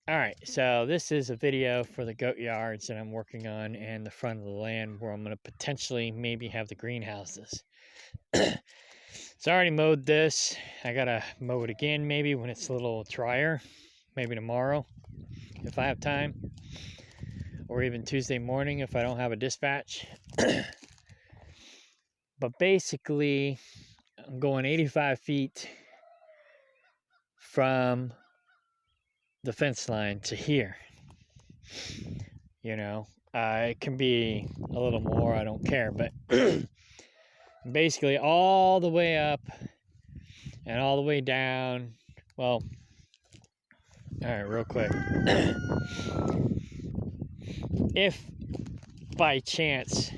All right, so this is a video for the goat yards that I'm working on and the front of the land where I'm going to potentially maybe have the greenhouses. So I already mowed this. I got to mow it again maybe when it's a little drier, maybe tomorrow if I have time, or even Tuesday morning if I don't have a dispatch. But basically, I'm going 85 feet from the fence line to here. You know, it can be a little more, I don't care, but basically all the way up and all the way down. Well, all right, real quick. If by chance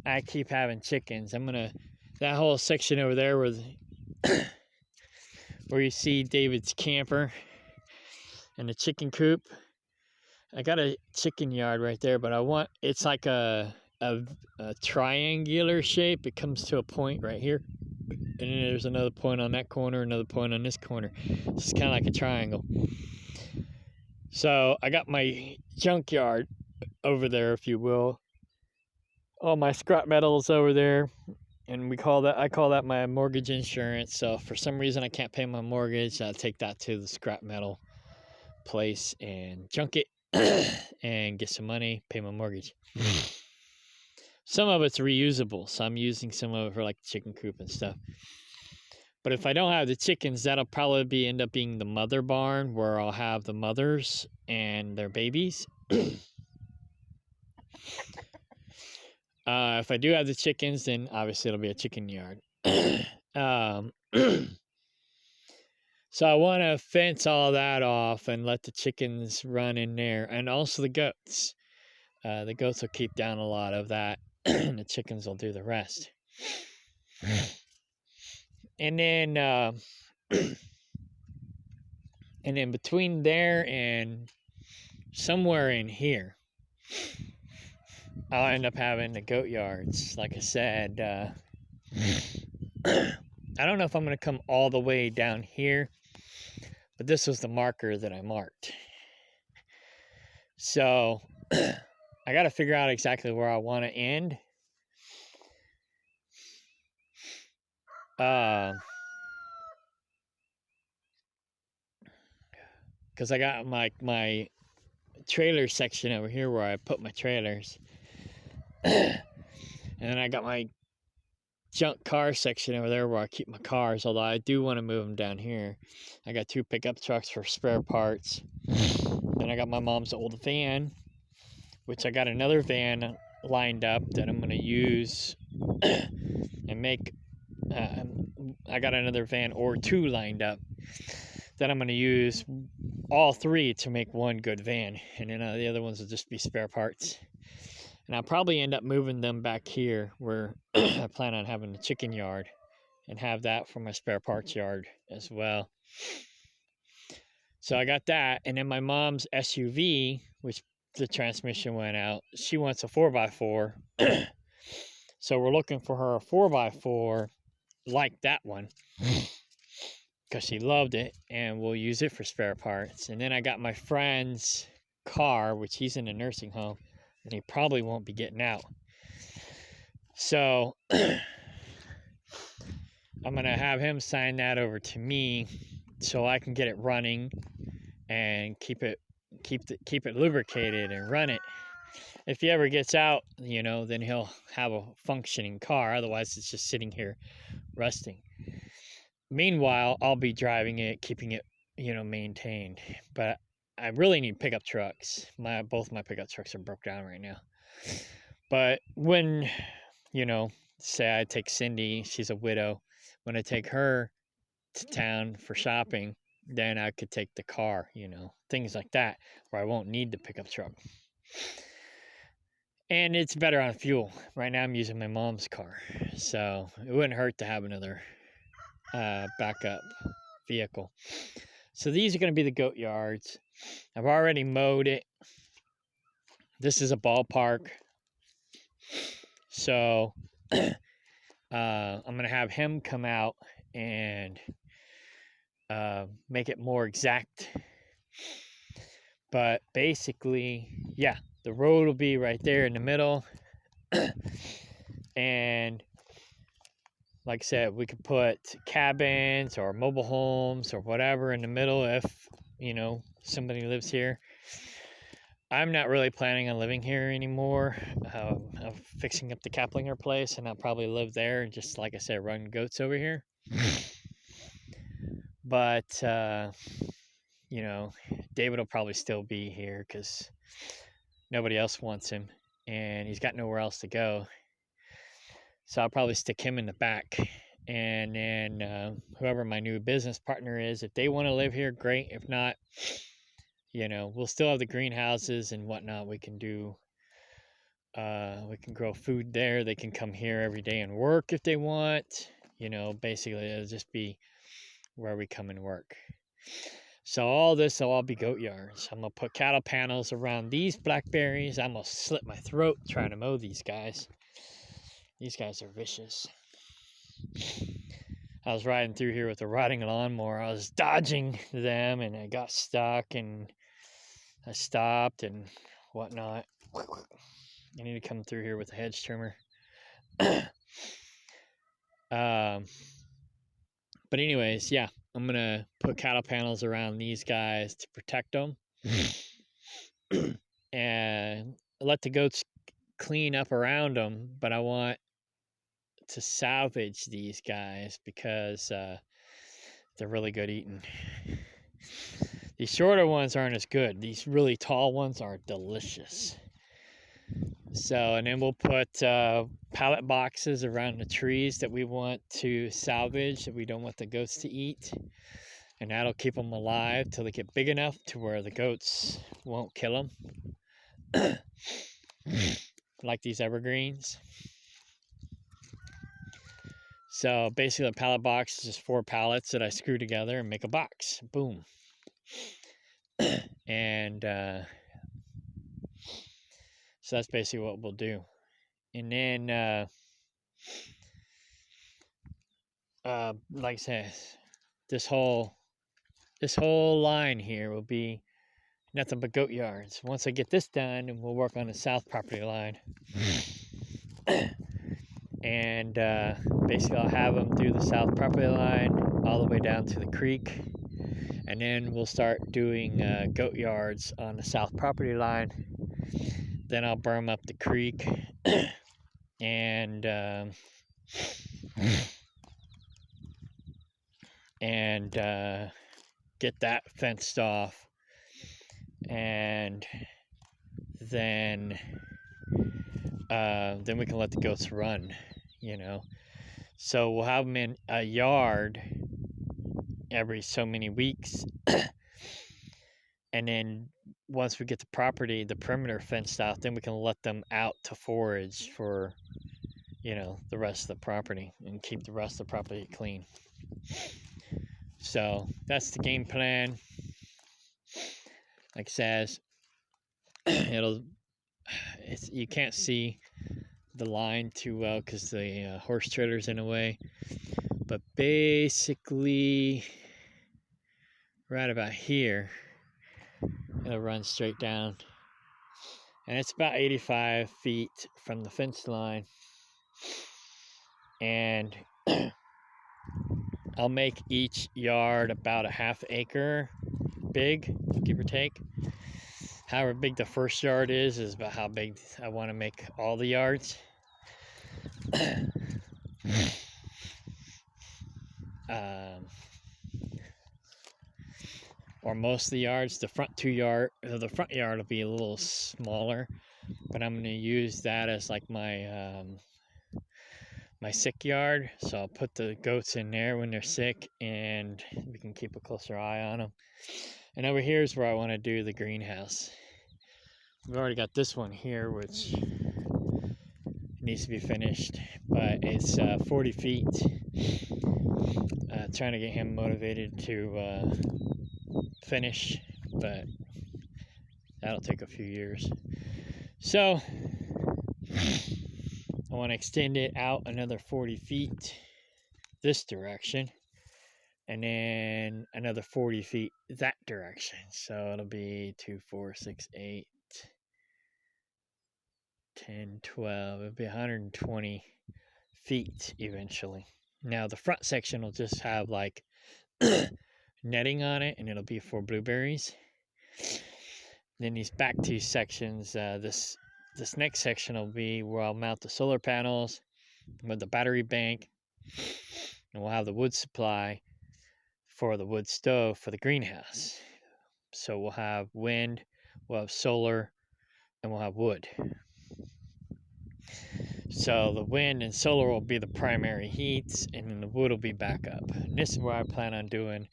I keep having chickens, I'm gonna, that whole section over there where you see David's camper and the chicken coop. I got a chicken yard right there, but it's like a triangular shape. It comes to a point right here, and then there's another point on that corner, another point on this corner. It's kind of like a triangle. So I got my junkyard over there, if you will. All my scrap metals over there, and I call that my mortgage insurance. So if for some reason I can't pay my mortgage, I'll take that to the scrap metal place and junk it and get some money, pay my mortgage. Some of it's reusable, so I'm using some of it for like chicken coop and stuff. But if I don't have the chickens, that'll probably end up being the mother barn where I'll have the mothers and their babies. If I do have the chickens, then obviously it'll be a chicken yard. So I want to fence all that off and let the chickens run in there, and also the goats. The goats will keep down a lot of that, and the chickens will do the rest. And then, and then between there and somewhere in here, I'll end up having the goat yards. Like I said, I don't know if I'm going to come all the way down here, but this was the marker that I marked. So I got to figure out exactly where I want to end. Because I got my trailer section over here where I put my trailers. And then I got my junk car section over there where I keep my cars, although I do want to move them down here. I got 2 pickup trucks for spare parts. Then I got my mom's old van, which I got another van lined up that I'm going to use and make. I got another van or 2 lined up that I'm going to use all 3 to make one good van, and then the other ones will just be spare parts. And I'll probably end up moving them back here where I plan on having the chicken yard and have that for my spare parts yard as well. So I got that, and then my mom's SUV, which the transmission went out, she wants a 4x4. So we're looking for her a 4x4 like that one because she loved it, and we'll use it for spare parts. And then I got my friend's car, which he's in a nursing home, and he probably won't be getting out. So I'm going to have him sign that over to me so I can get it running and keep it lubricated and run it. If he ever gets out, then he'll have a functioning car. Otherwise, it's just sitting here rusting. Meanwhile, I'll be driving it, keeping it, maintained. But I really need pickup trucks. Both my pickup trucks are broke down right now. But when, say I take Cindy, she's a widow. When I take her to town for shopping, then I could take the car, things like that, where I won't need the pickup truck. And it's better on fuel. Right now I'm using my mom's car, so it wouldn't hurt to have another backup vehicle. So these are going to be the goat yards. I've already mowed it. This is a ballpark. So I'm going to have him come out and make it more exact. But basically, yeah, the road will be right there in the middle. And like I said, we could put cabins or mobile homes or whatever in the middle if, somebody lives here. I'm not really planning on living here anymore. I'm fixing up the Kaplinger place, and I'll probably live there and just, like I said, run goats over here. But, David will probably still be here because nobody else wants him, and he's got nowhere else to go. So I'll probably stick him in the back. And then whoever my new business partner is, if they want to live here, great. If not, we'll still have the greenhouses and whatnot. We can grow food there. They can come here every day and work if they want. Basically it'll just be where we come and work. So all this will all be goat yards. I'm gonna put cattle panels around these blackberries. I'm gonna slit my throat trying to mow these guys. These guys are vicious. I was riding through here with a riding lawnmower. I was dodging them and I got stuck and I stopped and whatnot. I need to come through here with a hedge trimmer. But anyways, yeah, I'm going to put cattle panels around these guys to protect them. And let the goats clean up around them, but I want to salvage these guys because they're really good eating. These shorter ones aren't as good. These really tall ones are delicious. So, and then we'll put pallet boxes around the trees that we want to salvage, that we don't want the goats to eat. And that'll keep them alive till they get big enough to where the goats won't kill them. Like these evergreens. So basically a pallet box is just 4 pallets that I screw together and make a box. Boom. And so that's basically what we'll do. And then, like I said, this whole line here will be nothing but goat yards. Once I get this done, and we'll work on the south property line. And basically I'll have them do the south property line all the way down to the creek. And then we'll start doing goat yards on the south property line. Then I'll berm up the creek and get that fenced off. And then we can let the goats run, So we'll have them in a yard every so many weeks. And then once we get the property, the perimeter fenced out, then we can let them out to forage for, the rest of the property and keep the rest of the property clean. So that's the game plan. Like I said, you can't see the line too well because the horse trailer's in a way. But basically, right about here, it'll run straight down. And it's about 85 feet from the fence line. And I'll make each yard about a ½ acre big, give or take. However big the first yard is about how big I want to make all the yards. Or most of the yards. The front yard will be a little smaller, but I'm going to use that as like my my sick yard. So I'll put the goats in there when they're sick, and we can keep a closer eye on them. And over here is where I want to do the greenhouse. We've already got this one here, which needs to be finished, but it's 40 feet. Trying to get him motivated to finish, but that'll take a few years. So I want to extend it out another 40 feet this direction, and then another 40 feet that direction. So it'll be 2, 4, 6, 8, 10, 12. It'll be 120 feet eventually. Now the front section will just have like netting on it, and it'll be for blueberries. Then these back two sections, this next section will be where I'll mount the solar panels with the battery bank, and we'll have the wood supply for the wood stove for the greenhouse. So we'll have wind, we'll have solar, and we'll have wood. So the wind and solar will be the primary heats, and then the wood will be backup. And this is where I plan on doing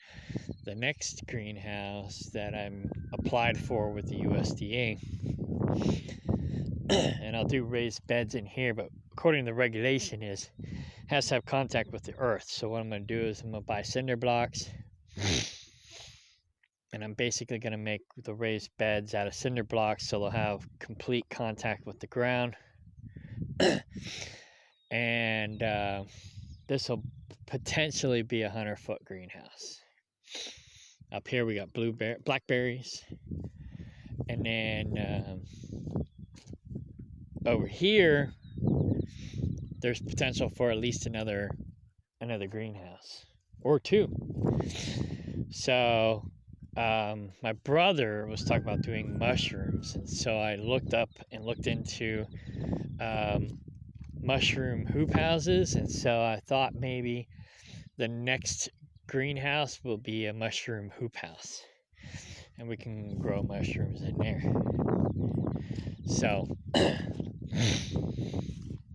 the next greenhouse that I'm applied for with the USDA. And I'll do raised beds in here, but according to the regulation is has to have contact with the earth. So what I'm going to do is I'm going to buy cinder blocks, and I'm basically going to make the raised beds out of cinder blocks so they'll have complete contact with the ground. And this will potentially be a 100-foot greenhouse. Up here we got blackberries, and then over here there's potential for at least another greenhouse or two. So my brother was talking about doing mushrooms, and so I looked into mushroom hoop houses, and so I thought maybe the next greenhouse will be a mushroom hoop house, and we can grow mushrooms in there. So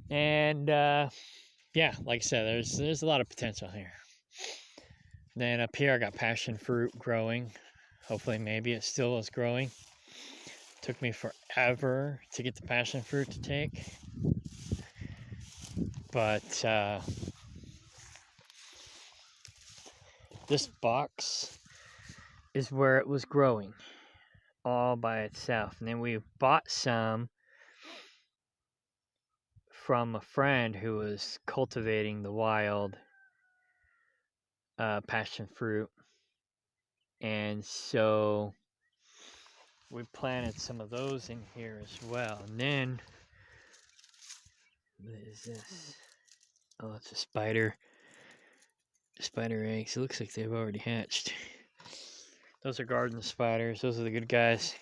and yeah, like I said, there's a lot of potential here. Then up here I got passion fruit growing. Hopefully maybe it still is growing. Took me forever to get the passion fruit to take, but this box is where it was growing all by itself. And then we bought some from a friend who was cultivating the wild passion fruit, and so we planted some of those in here as well. And then what is this? Oh, it's a spider eggs. It looks like they've already hatched. Those are garden spiders. Those are the good guys.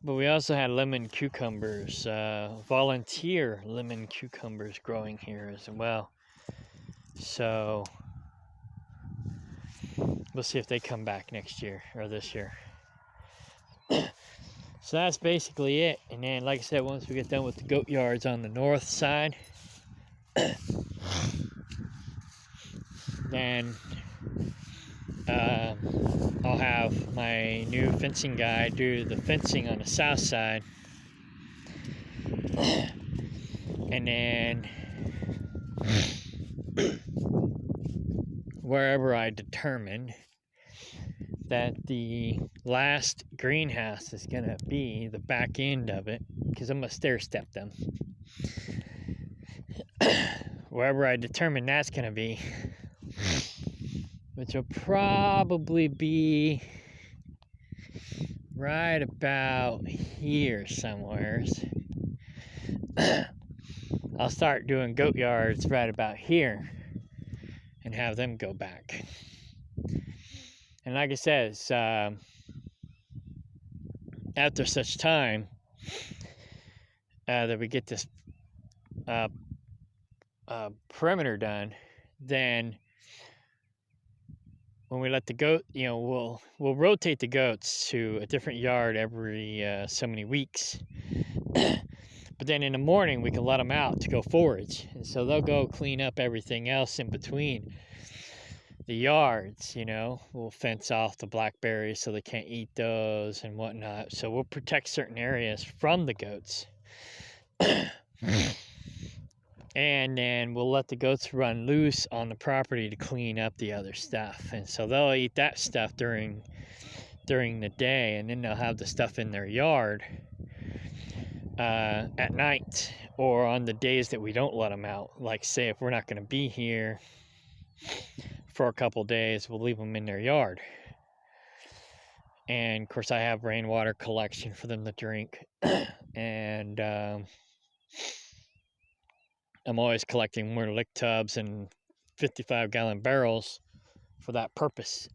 But we also had lemon cucumbers, volunteer lemon cucumbers growing here as well. So we'll see if they come back next year or this year. So that's basically it. And then, like I said, once we get done with the goat yards on the north side, then I'll have my new fencing guy do the fencing on the south side. And then wherever I determine that the last greenhouse is going to be, the back end of it, because I'm going to stair step them. Wherever I determine that's going to be, which will probably be right about here somewheres. I'll start doing goat yards right about here and have them go back. And like I said, after such time that we get this perimeter done, then when we let the goat, we'll rotate the goats to a different yard every so many weeks. But then in the morning we can let them out to go forage, and so they'll go clean up everything else in between the yards. We'll fence off the blackberries so they can't eat those and whatnot. So we'll protect certain areas from the goats. And then we'll let the goats run loose on the property to clean up the other stuff. And so they'll eat that stuff during the day, and then they'll have the stuff in their yard at night, or on the days that we don't let them out. Like, say, if we're not going to be here, for a couple days. We'll leave them in their yard. And of course, I have rainwater collection for them to drink. And I'm always collecting more lick tubs and 55-gallon barrels for that purpose.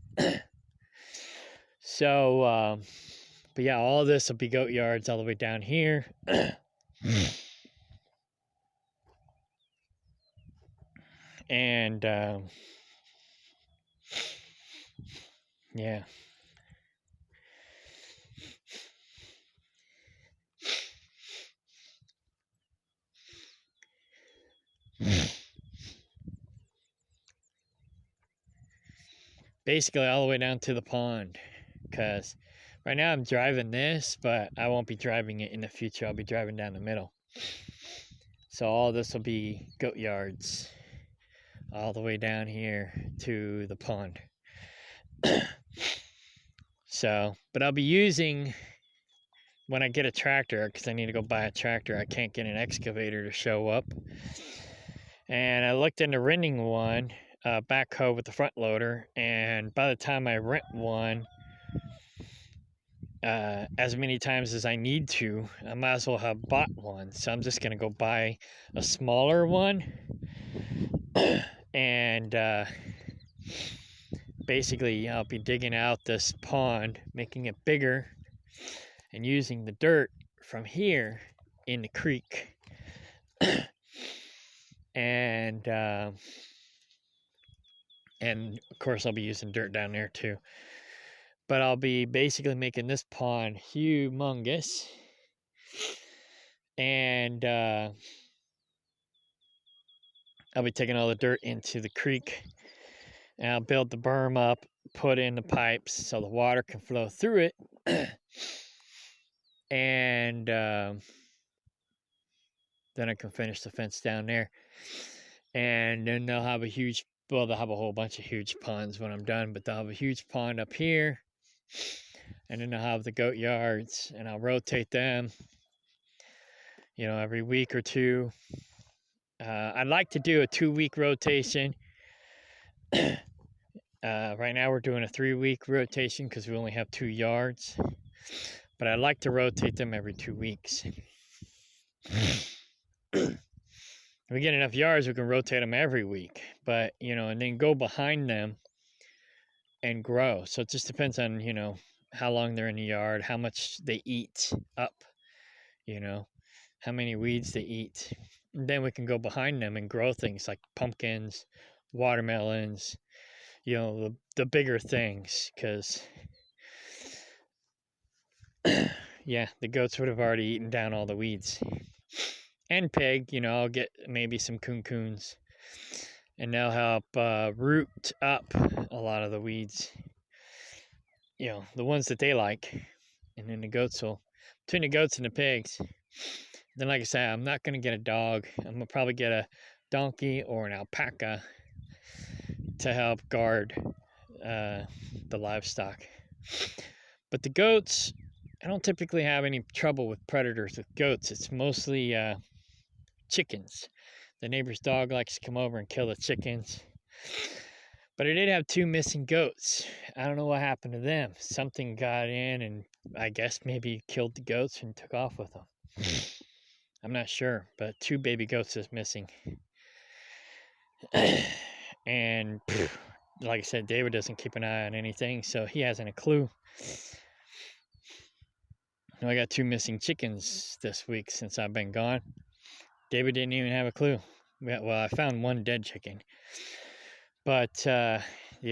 So, but yeah, all this will be goat yards all the way down here. And yeah. Basically all the way down to the pond, because right now I'm driving this, but I won't be driving it in the future. I'll be driving down the middle. So all this will be goat yards all the way down here to the pond. So, but I'll be using, when I get a tractor, because I need to go buy a tractor, I can't get an excavator to show up. And I looked into renting one, backhoe with the front loader, and by the time I rent one, as many times as I need to, I might as well have bought one. So I'm just gonna go buy a smaller one, and basically I'll be digging out this pond, making it bigger, and using the dirt from here in the creek. And of course I'll be using dirt down there too. But I'll be basically making this pond humongous. And I'll be taking all the dirt into the creek. And I'll build the berm up, put in the pipes so the water can flow through it. And then I can finish the fence down there. And then they'll have a huge, well, they'll have a whole bunch of huge ponds when I'm done, but they'll have a huge pond up here. And then I'll have the goat yards, and I'll rotate them, you know, every week or two. I'd like to do a 2-week rotation. Right now we're doing a 3-week rotation because we only have 2 yards. But I'd like to rotate them every 2 weeks. If we get enough yards, we can rotate them every week. But, you know, and then go behind them and grow. So it just depends on, you know, how long they're in the yard, how much they eat up, you know, how many weeds they eat. And then we can go behind them and grow things like pumpkins, watermelons, you know, the bigger things, because yeah, the goats would have already eaten down all the weeds. And pig, you know, I'll get maybe some coons, and they'll help root up a lot of the weeds, you know, the ones that they like. And then the goats will, between the goats and the pigs, then like I said, I'm not going to get a dog. I'm going to probably get a donkey or an alpaca to help guard the livestock. But the goats, I don't typically have any trouble with predators with goats. It's mostly chickens. The neighbor's dog likes to come over and kill the chickens. But I did have 2 missing goats. I don't know what happened to them. Something got in and I guess maybe killed the goats and took off with them. I'm not sure, but 2 baby goats is missing. And like I said, David doesn't keep an eye on anything, so he hasn't a clue. I got 2 missing chickens this week since I've been gone. David didn't even have a clue. Well, I found 1 dead chicken, but the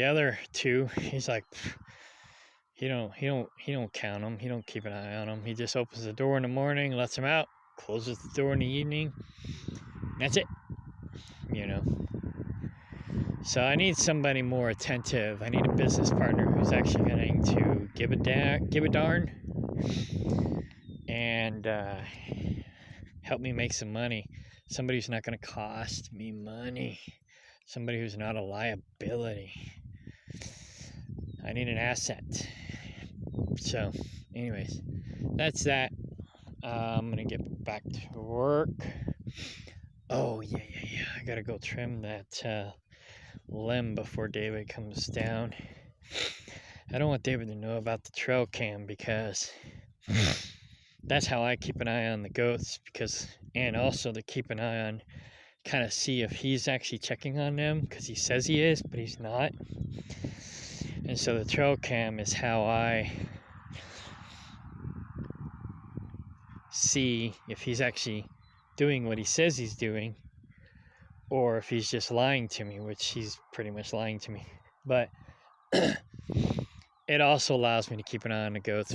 other 2, he's like, he don't count them. He don't keep an eye on them. He just opens the door in the morning, lets them out, closes the door in the evening. That's it, you know. So I need somebody more attentive. I need a business partner who's actually going to give a darn and help me make some money. Somebody who's not going to cost me money. Somebody who's not a liability. I need an asset. So, anyways, that's that. I'm going to get back to work. Oh, yeah. I got to go trim that limb before David comes down. I don't want David to know about the trail cam because that's how I keep an eye on the goats, and also to keep an eye on, kind of see if he's actually checking on them, because he says he is, but he's not. And so the trail cam is how I see if he's actually doing what he says he's doing, or if he's just lying to me, which he's pretty much lying to me. But it also allows me to keep an eye on the goats.